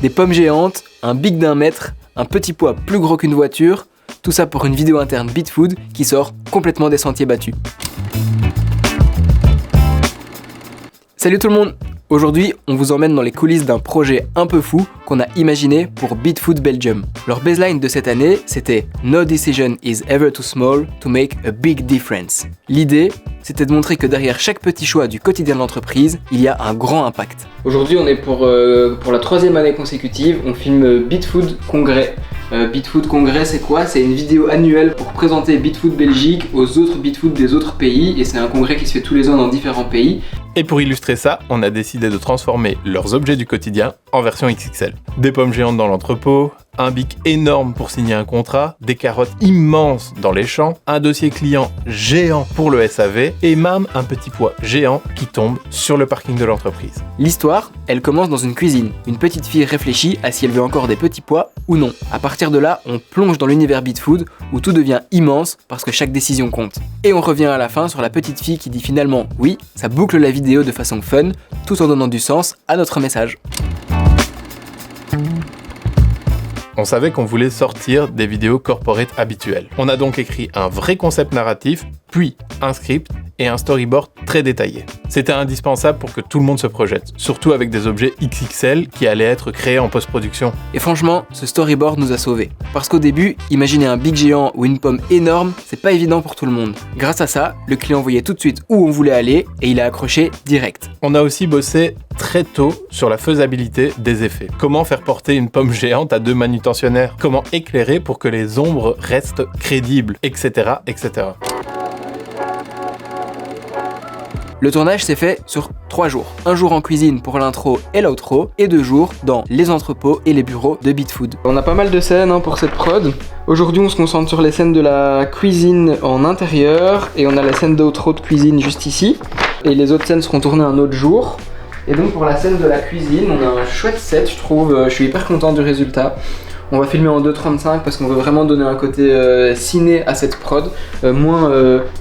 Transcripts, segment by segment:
Des pommes géantes, un big d'1 mètre, un petit pois plus gros qu'une voiture, tout ça pour une vidéo interne BeatFood qui sort complètement des sentiers battus. Salut tout le monde! Aujourd'hui, on vous emmène dans les coulisses d'un projet un peu fou qu'on a imaginé pour BeatFood Belgium. Leur baseline de cette année, c'était « No decision is ever too small to make a big difference ». L'idée, c'était de montrer que derrière chaque petit choix du quotidien de l'entreprise, il y a un grand impact. Aujourd'hui, on est pour la 3e année consécutive, on filme BeatFood Congrès. BeatFood Congrès, c'est quoi? C'est une vidéo annuelle pour présenter BeatFood Belgique aux autres BeatFood des autres pays, et c'est un congrès qui se fait tous les ans dans différents pays. Et pour illustrer ça, on a décidé de transformer leurs objets du quotidien en version XXL. Des pommes géantes dans l'entrepôt, un bic énorme pour signer un contrat, des carottes immenses dans les champs, un dossier client géant pour le SAV et même un petit pois géant qui tombe sur le parking de l'entreprise. L'histoire, elle commence dans une cuisine. Une petite fille réfléchit à si elle veut encore des petits pois ou non. À partir de là, on plonge dans l'univers BeatFood où tout devient immense parce que chaque décision compte. Et on revient à la fin sur la petite fille qui dit finalement oui, ça boucle la vidéo de façon fun, tout en donnant du sens à notre message. On savait qu'on voulait sortir des vidéos corporate habituelles. On a donc écrit un vrai concept narratif, puis un script et un storyboard très détaillé. C'était indispensable pour que tout le monde se projette, surtout avec des objets XXL qui allaient être créés en post-production. Et franchement, ce storyboard nous a sauvés. Parce qu'au début, imaginer un big géant ou une pomme énorme, c'est pas évident pour tout le monde. Grâce à ça, le client voyait tout de suite où on voulait aller et il a accroché direct. On a aussi bossé très tôt sur la faisabilité des effets. Comment faire porter une pomme géante à 2 manutentionnaires? Comment éclairer pour que les ombres restent crédibles, etc., etc. Le tournage s'est fait sur 3 jours. 1 jour en cuisine pour l'intro et l'outro, et 2 jours dans les entrepôts et les bureaux de BeatFood. On a pas mal de scènes pour cette prod. Aujourd'hui, on se concentre sur les scènes de la cuisine en intérieur, et on a la scène d'outro de cuisine juste ici. Et les autres scènes seront tournées un autre jour. Et donc pour la scène de la cuisine, on a un chouette set, je trouve. Je suis hyper content du résultat. On va filmer en 2.35 parce qu'on veut vraiment donner un côté ciné à cette prod, moins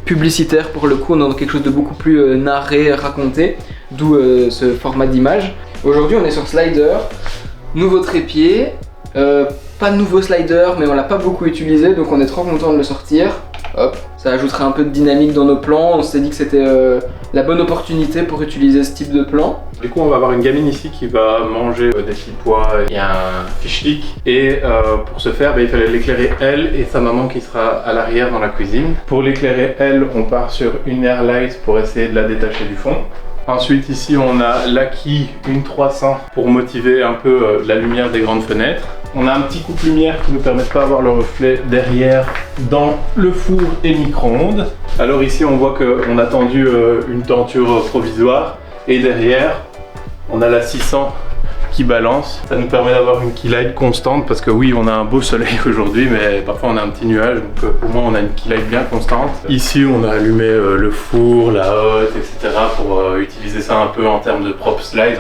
publicitaire pour le coup, on est dans quelque chose de beaucoup plus narré, raconté, d'où ce format d'image. Aujourd'hui on est sur Slider, nouveau trépied, pas de nouveau slider mais on l'a pas beaucoup utilisé donc on est trop content de le sortir. Hop, ça ajouterait un peu de dynamique dans nos plans, on s'est dit que c'était la bonne opportunité pour utiliser ce type de plan. Du coup on va avoir une gamine ici qui va manger des petits pois et un fish stick et pour ce faire il fallait l'éclairer elle et sa maman qui sera à l'arrière dans la cuisine. Pour l'éclairer elle, on part sur une airlight pour essayer de la détacher du fond. Ensuite ici on a l'Aki une 300 pour motiver un peu la lumière des grandes fenêtres. On a un petit coupe-lumière qui nous permet de pas avoir le reflet derrière dans le four et micro-ondes. Alors ici on voit qu'on a tendu une tenture provisoire et derrière on a la 600 qui balance. Ça nous permet d'avoir une keylight constante parce que oui on a un beau soleil aujourd'hui mais parfois on a un petit nuage donc au moins on a une keylight bien constante. Ici on a allumé le four, la hotte, etc. pour utiliser ça un peu en termes de prop slide.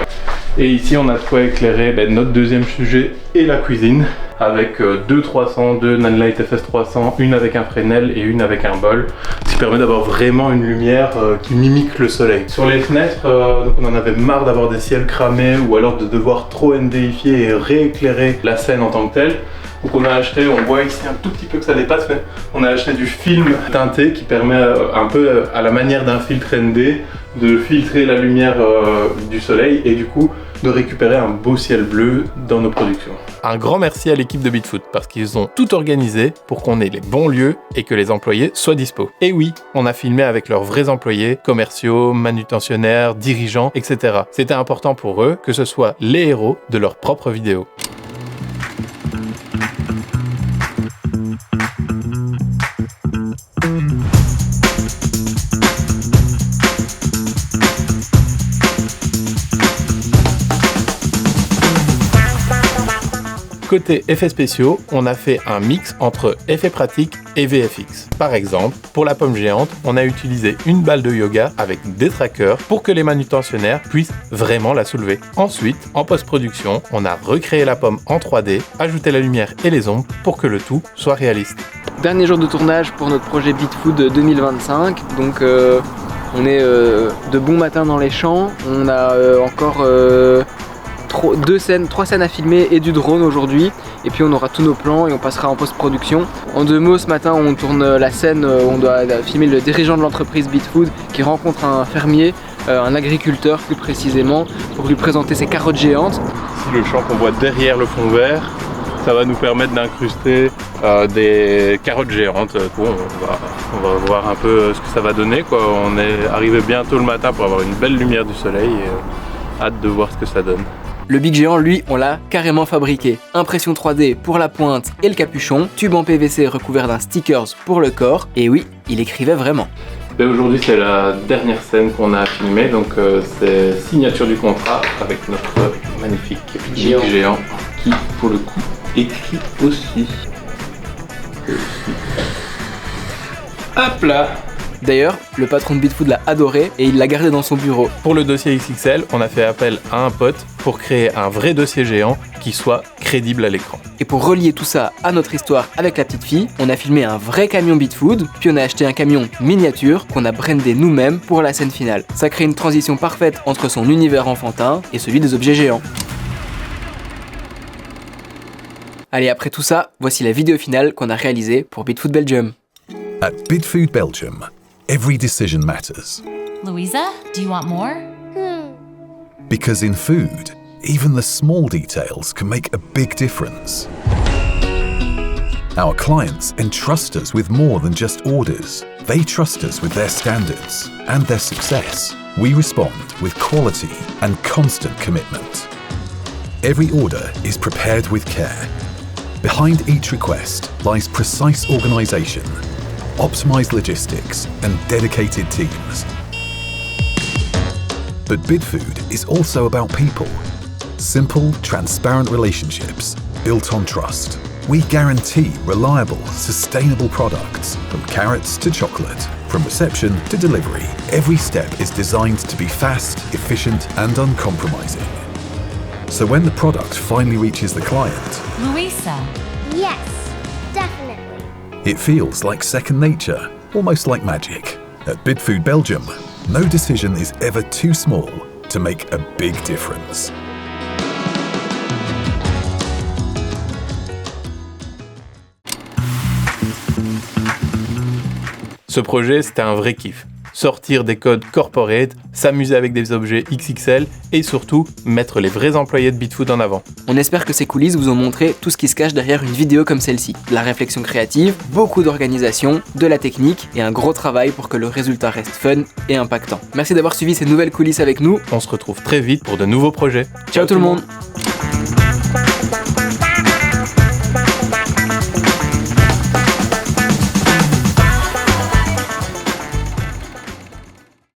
Et ici on a de quoi éclairer notre deuxième sujet et la cuisine avec 2 300, 2 Nanlite FS300, une avec un Fresnel et une avec un bol, ce qui permet d'avoir vraiment une lumière qui mimique le soleil. Sur les fenêtres, donc on en avait marre d'avoir des ciels cramés ou alors de devoir trop NDifier et rééclairer la scène en tant que telle. Donc on a acheté, on voit ici un tout petit peu que ça dépasse, mais on a acheté du film teinté qui permet un peu à la manière d'un filtre ND de filtrer la lumière du soleil et du coup de récupérer un beau ciel bleu dans nos productions. Un grand merci à l'équipe de BeatFood parce qu'ils ont tout organisé pour qu'on ait les bons lieux et que les employés soient dispo. Et oui, on a filmé avec leurs vrais employés, commerciaux, manutentionnaires, dirigeants, etc. C'était important pour eux que ce soit les héros de leurs propres vidéos. Côté effets spéciaux, on a fait un mix entre effets pratiques et VFX. Par exemple, pour la pomme géante, on a utilisé une balle de yoga avec des trackers pour que les manutentionnaires puissent vraiment la soulever. Ensuite, en post-production, on a recréé la pomme en 3D, ajouté la lumière et les ombres pour que le tout soit réaliste. Dernier jour de tournage pour notre projet BeatFood 2025, donc on est de bon matin dans les champs, on a encore 3 scènes à filmer et du drone aujourd'hui. Et puis on aura tous nos plans et on passera en post-production. En 2 mots, ce matin on tourne la scène où on doit filmer le dirigeant de l'entreprise BitFood qui rencontre un fermier, un agriculteur plus précisément, pour lui présenter ses carottes géantes. Ici le champ qu'on voit derrière le fond vert, ça va nous permettre d'incruster des carottes géantes. Bon, on va voir un peu ce que ça va donner, quoi. On est arrivé bientôt le matin pour avoir une belle lumière du soleil et hâte de voir ce que ça donne. Le Big Géant, lui, on l'a carrément fabriqué. Impression 3D pour la pointe et le capuchon, tube en PVC recouvert d'un stickers pour le corps, et oui, il écrivait vraiment. Aujourd'hui c'est la dernière scène qu'on a filmée, donc c'est signature du contrat avec notre magnifique Big Géant qui pour le coup écrit aussi. Hop là! D'ailleurs, le patron de BitFood l'a adoré et il l'a gardé dans son bureau. Pour le dossier XXL, on a fait appel à un pote pour créer un vrai dossier géant qui soit crédible à l'écran. Et pour relier tout ça à notre histoire avec la petite fille, on a filmé un vrai camion BitFood, puis on a acheté un camion miniature qu'on a brandé nous-mêmes pour la scène finale. Ça crée une transition parfaite entre son univers enfantin et celui des objets géants. Allez, après tout ça, voici la vidéo finale qu'on a réalisée pour BitFood Belgium. At BitFood Belgium, every decision matters. Louisa, do you want more? Because in food, even the small details can make a big difference. Our clients entrust us with more than just orders. They trust us with their standards and their success. We respond with quality and constant commitment. Every order is prepared with care. Behind each request lies precise organisation, optimised logistics and dedicated teams. But BitFood is also about people. Simple, transparent relationships built on trust. We guarantee reliable, sustainable products, from carrots to chocolate, from reception to delivery. Every step is designed to be fast, efficient and uncompromising. So when the product finally reaches the client, Louisa. Yes, definitely. it feels like second nature, almost like magic. At BitFood Belgium, no decision is ever too small to make a big difference. Ce projet, c'était un vrai kiff. Sortir des codes corporate, s'amuser avec des objets XXL et surtout mettre les vrais employés de BitFood en avant. On espère que ces coulisses vous ont montré tout ce qui se cache derrière une vidéo comme celle-ci. De la réflexion créative, beaucoup d'organisation, de la technique et un gros travail pour que le résultat reste fun et impactant. Merci d'avoir suivi ces nouvelles coulisses avec nous. On se retrouve très vite pour de nouveaux projets. Ciao tout le monde.